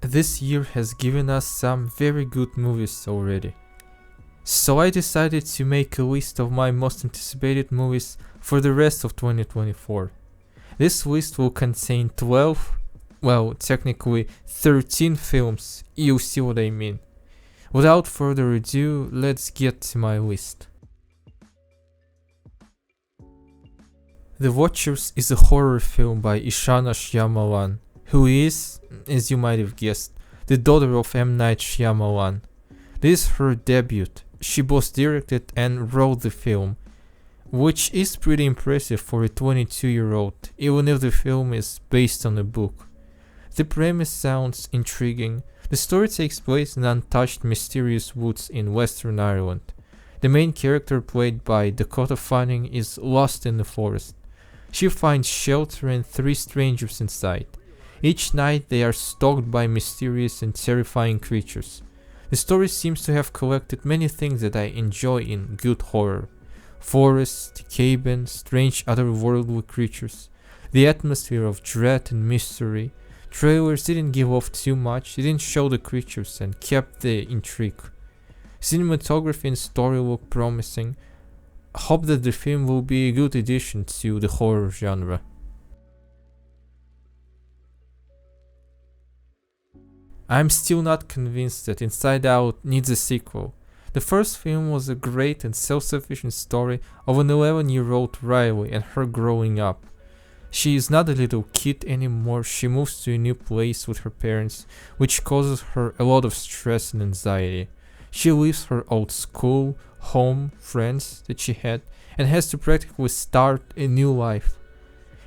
This year has given us some very good movies already. So I decided to make a list of my most anticipated movies for the rest of 2024. This list will contain 12, well, technically 13 films, you'll see what I mean. Without further ado, let's get to my list. The Watchers is a horror film by Ishana Shyamalan, who is, as you might have guessed, the daughter of M. Night Shyamalan. This is her debut. She both directed and wrote the film, which is pretty impressive for a 22-year-old, even if the film is based on a book. The premise sounds intriguing. The story takes place in untouched mysterious woods in Western Ireland. The main character, played by Dakota Fanning, is lost in the forest. She finds shelter and 3 strangers inside. Each night they are stalked by mysterious and terrifying creatures. The story seems to have collected many things that I enjoy in good horror. Forests, cabins, strange otherworldly creatures, the atmosphere of dread and mystery. Trailers didn't give off too much, they didn't show the creatures and kept the intrigue. Cinematography and story look promising. Hope that the film will be a good addition to the horror genre. I'm still not convinced that Inside Out needs a sequel. The first film was a great and self-sufficient story of an 11-year-old Riley and her growing up. She is not a little kid anymore, she moves to a new place with her parents, which causes her a lot of stress and anxiety. She leaves her old school, home, friends that she had, and has to practically start a new life.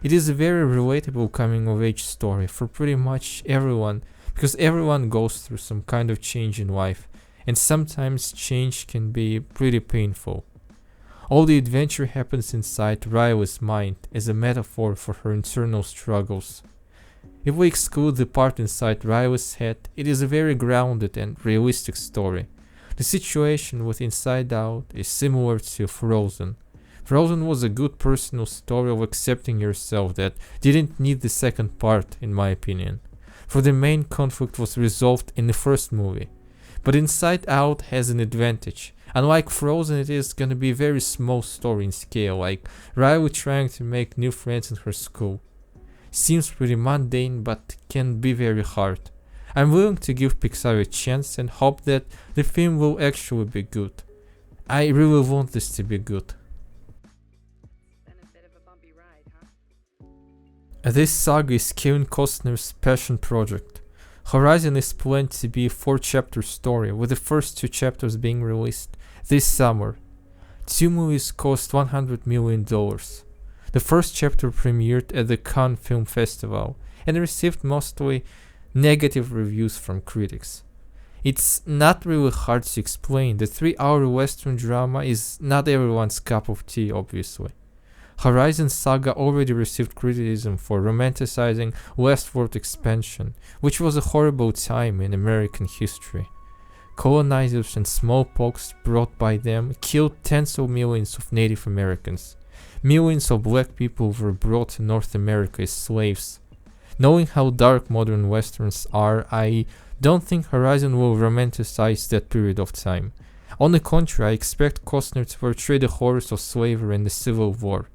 It is a very relatable coming-of-age story for pretty much everyone, because everyone goes through some kind of change in life, and sometimes change can be pretty painful. All the adventure happens inside Riley's mind as a metaphor for her internal struggles. If we exclude the part inside Riley's head, it is a very grounded and realistic story. The situation with Inside Out is similar to Frozen. Frozen was a good personal story of accepting yourself that didn't need the second part, in my opinion, for the main conflict was resolved in the first movie. But Inside Out has an advantage. Unlike Frozen, it is gonna be a very small story in scale, like Riley trying to make new friends in her school. Seems pretty mundane, but can be very hard. I'm willing to give Pixar a chance and hope that the film will actually be good. I really want this to be good. This saga is Kevin Costner's passion project. Horizon is planned to be a 4-chapter story, with the first 2 chapters being released this summer. 2 movies cost $100 million. The first chapter premiered at the Cannes Film Festival and received mostly negative reviews from critics. It's not really hard to explain. The 3-hour western drama is not everyone's cup of tea, obviously. Horizon Saga already received criticism for romanticizing westward expansion, which was a horrible time in American history. Colonizers and smallpox brought by them killed tens of millions of Native Americans. Millions of black people were brought to North America as slaves. Knowing how dark modern westerns are, I don't think Horizon will romanticize that period of time. On the contrary, I expect Costner to portray the horrors of slavery and the Civil War.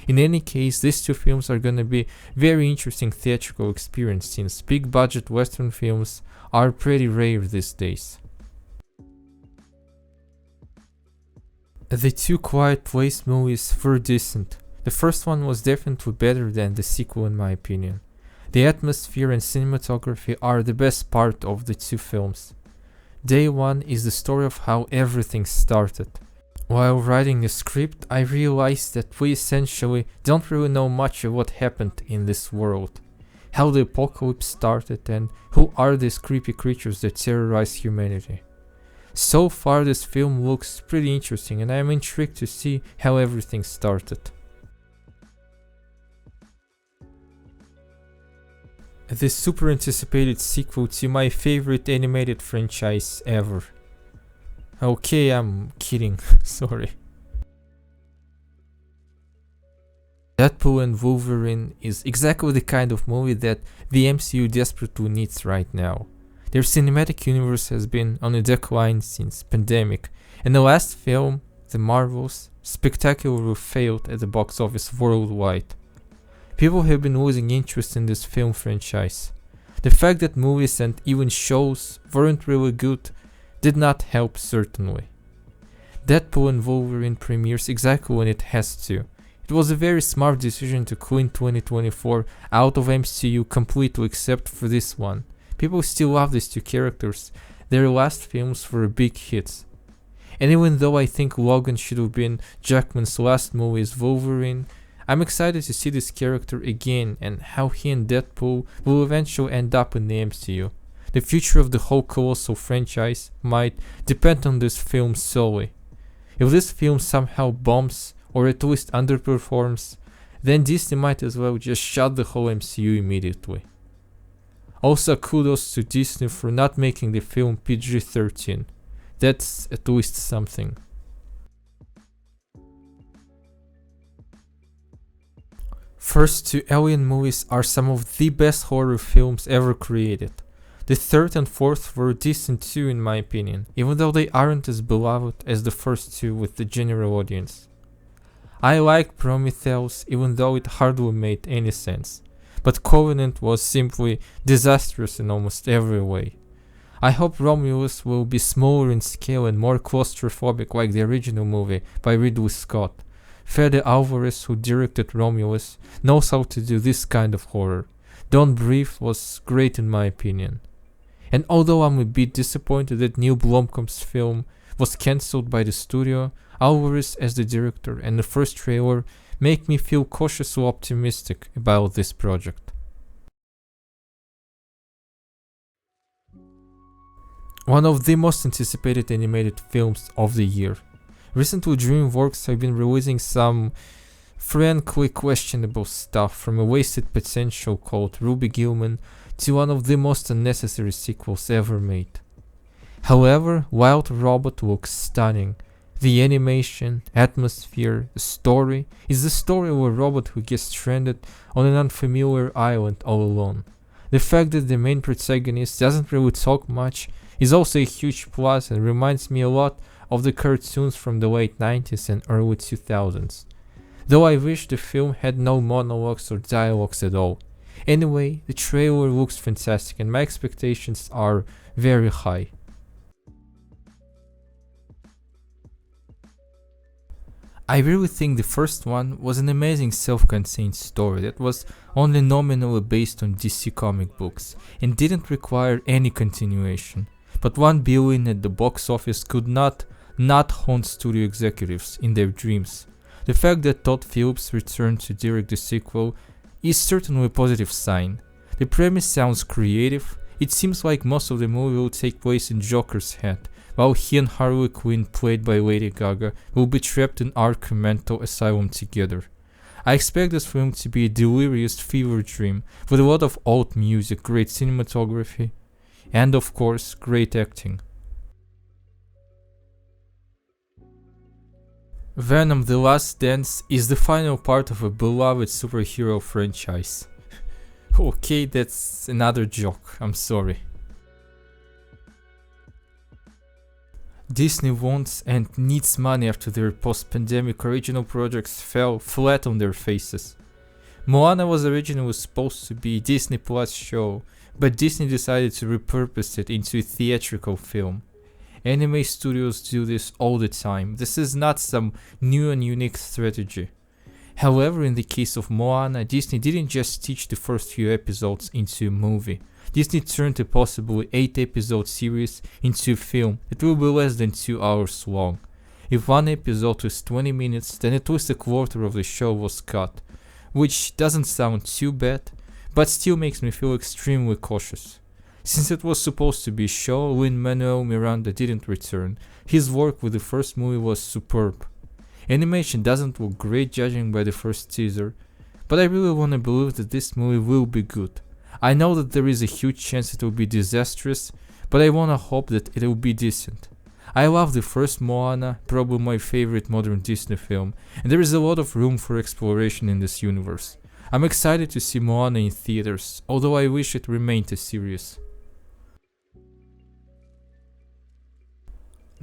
In any case, these 2 films are gonna be very interesting theatrical experience since big budget western films are pretty rare these days. The 2 Quiet Place movies were decent. The first one was definitely better than the sequel in my opinion. The atmosphere and cinematography are the best part of the 2 films. Day 1 is the story of how everything started. While writing the script, I realized that we essentially don't really know much of what happened in this world. How the apocalypse started and who are these creepy creatures that terrorize humanity. So far this film looks pretty interesting and I am intrigued to see how everything started. The super anticipated sequel to my favorite animated franchise ever. Okay, I'm kidding, sorry. Deadpool and Wolverine is exactly the kind of movie that the MCU desperately needs right now. Their cinematic universe has been on a decline since pandemic, and the last film, The Marvels, spectacularly failed at the box office worldwide. People have been losing interest in this film franchise. The fact that movies and even shows weren't really good did not help certainly. Deadpool and Wolverine premieres exactly when it has to. It was a very smart decision to clean 2024 out of MCU completely except for this one. People still love these two characters. Their last films were big hits. And even though I think Logan should have been Jackman's last movie as Wolverine, I'm excited to see this character again and how he and Deadpool will eventually end up in the MCU. The future of the whole colossal franchise might depend on this film solely. If this film somehow bombs or at least underperforms, then Disney might as well just shut the whole MCU immediately. Also, kudos to Disney for not making the film PG-13. That's at least something. First two Alien movies are some of the best horror films ever created. The third and fourth were decent too in my opinion, even though they aren't as beloved as the first two with the general audience. I like Prometheus even though it hardly made any sense, but Covenant was simply disastrous in almost every way. I hope Romulus will be smaller in scale and more claustrophobic like the original movie by Ridley Scott. Fede Alvarez, who directed Romulus, knows how to do this kind of horror. Don't Breathe was great in my opinion. And although I'm a bit disappointed that Neil Blomkamp's film was cancelled by the studio, Alvarez as the director and the first trailer make me feel cautiously optimistic about this project. One of the most anticipated animated films of the year. Recently, DreamWorks have been releasing some frankly questionable stuff, from a wasted potential called Ruby Gilman to one of the most unnecessary sequels ever made. However, Wild Robot looks stunning. The animation, atmosphere, the story is the story of a robot who gets stranded on an unfamiliar island all alone. The fact that the main protagonist doesn't really talk much is also a huge plus and reminds me a lot of the cartoons from the late 90s and early 2000s. Though I wish the film had no monologues or dialogues at all. Anyway, the trailer looks fantastic and my expectations are very high. I really think the first one was an amazing self-contained story that was only nominally based on DC comic books and didn't require any continuation. But 1 billion at the box office could not haunt studio executives in their dreams. The fact that Todd Phillips returned to direct the sequel is certainly a positive sign. The premise sounds creative. It seems like most of the movie will take place in Joker's head, while he and Harley Quinn, played by Lady Gaga, will be trapped in Arkham Mental Asylum together. I expect this film to be a delirious fever dream with a lot of old music, great cinematography, and of course, great acting. Venom: The Last Dance is the final part of a beloved superhero franchise. Okay, that's another joke, I'm sorry. Disney wants and needs money after their post-pandemic original projects fell flat on their faces. Moana was originally supposed to be a Disney Plus show, but Disney decided to repurpose it into a theatrical film. Anime studios do this all the time. This is not some new and unique strategy. However, in the case of Moana, Disney didn't just stitch the first few episodes into a movie. Disney turned a possibly 8-episode series into a film that will be less than 2 hours long. If one episode was 20 minutes, then at least a quarter of the show was cut, which doesn't sound too bad, but still makes me feel extremely cautious. Since it was supposed to be a show, Lin-Manuel Miranda didn't return. His work with the first movie was superb. Animation doesn't look great judging by the first teaser, but I really want to believe that this movie will be good. I know that there is a huge chance it will be disastrous, but I want to hope that it will be decent. I love the first Moana, probably my favorite modern Disney film, and there is a lot of room for exploration in this universe. I'm excited to see Moana in theaters, although I wish it remained a series.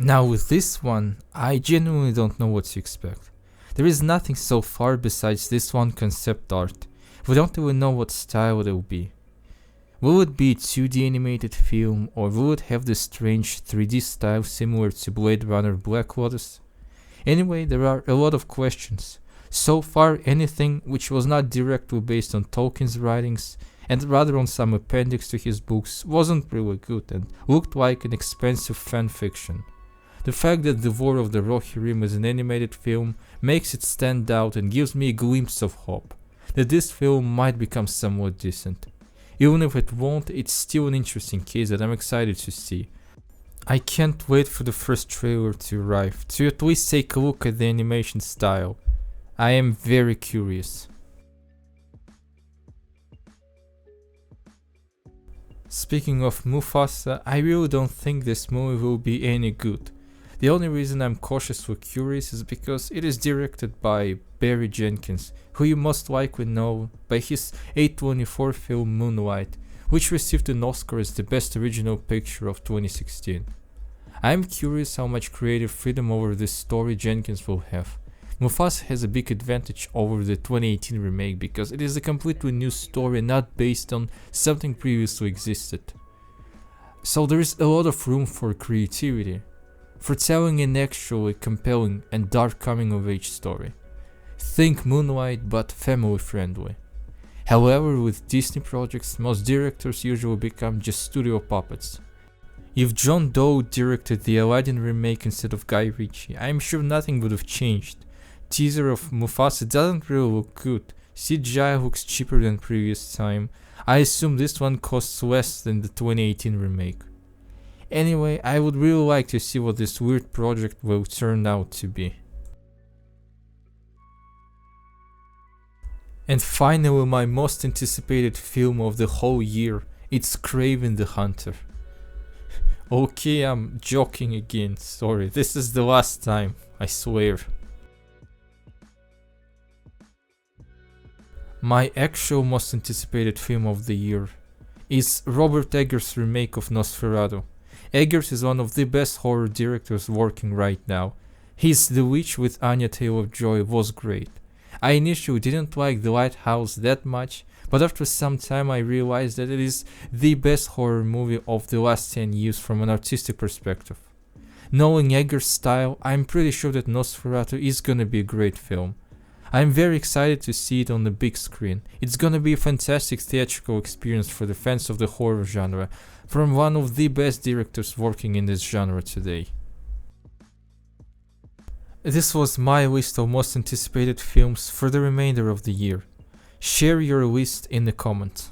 Now with this one, I genuinely don't know what to expect. There is nothing so far besides this one concept art. We don't even know what style it will be. Will it be a 2D animated film, or will it have this strange 3D style similar to Blade Runner Black Lotus? Anyway, there are a lot of questions. So far, anything which was not directly based on Tolkien's writings, and rather on some appendix to his books, wasn't really good and looked like an expensive fan fiction. The fact that The War of the Rohirrim is an animated film makes it stand out and gives me a glimpse of hope that this film might become somewhat decent. Even if it won't, it's still an interesting case that I'm excited to see. I can't wait for the first trailer to arrive, to at least take a look at the animation style. I am very curious. Speaking of Mufasa, I really don't think this movie will be any good. The only reason I'm cautiously curious is because it is directed by Barry Jenkins, who you most likely know by his A24 film Moonlight, which received an Oscar as the Best Original Picture of 2016. I'm curious how much creative freedom over this story Jenkins will have. Mufasa has a big advantage over the 2018 remake because it is a completely new story not based on something previously existed. So there is a lot of room for creativity, for telling an actually compelling and dark coming-of-age story. Think Moonlight, but family-friendly. However, with Disney projects, most directors usually become just studio puppets. If John Doe directed the Aladdin remake instead of Guy Ritchie, I'm sure nothing would have changed. Teaser of Mufasa doesn't really look good. CGI looks cheaper than previous time. I assume this one costs less than the 2018 remake. Anyway, I would really like to see what this weird project will turn out to be. And finally, my most anticipated film of the whole year, it's Kraven the Hunter. Okay, I'm joking again, sorry, this is the last time, I swear. My actual most anticipated film of the year is Robert Eggers' remake of Nosferatu. Eggers is one of the best horror directors working right now. His The Witch with Anya Taylor-Joy was great. I initially didn't like The Lighthouse that much, but after some time I realized that it is the best horror movie of the last 10 years from an artistic perspective. Knowing Eggers' style, I'm pretty sure that Nosferatu is gonna be a great film. I'm very excited to see it on the big screen. It's gonna be a fantastic theatrical experience for the fans of the horror genre, from one of the best directors working in this genre today. This was my list of most anticipated films for the remainder of the year. Share your list in the comments.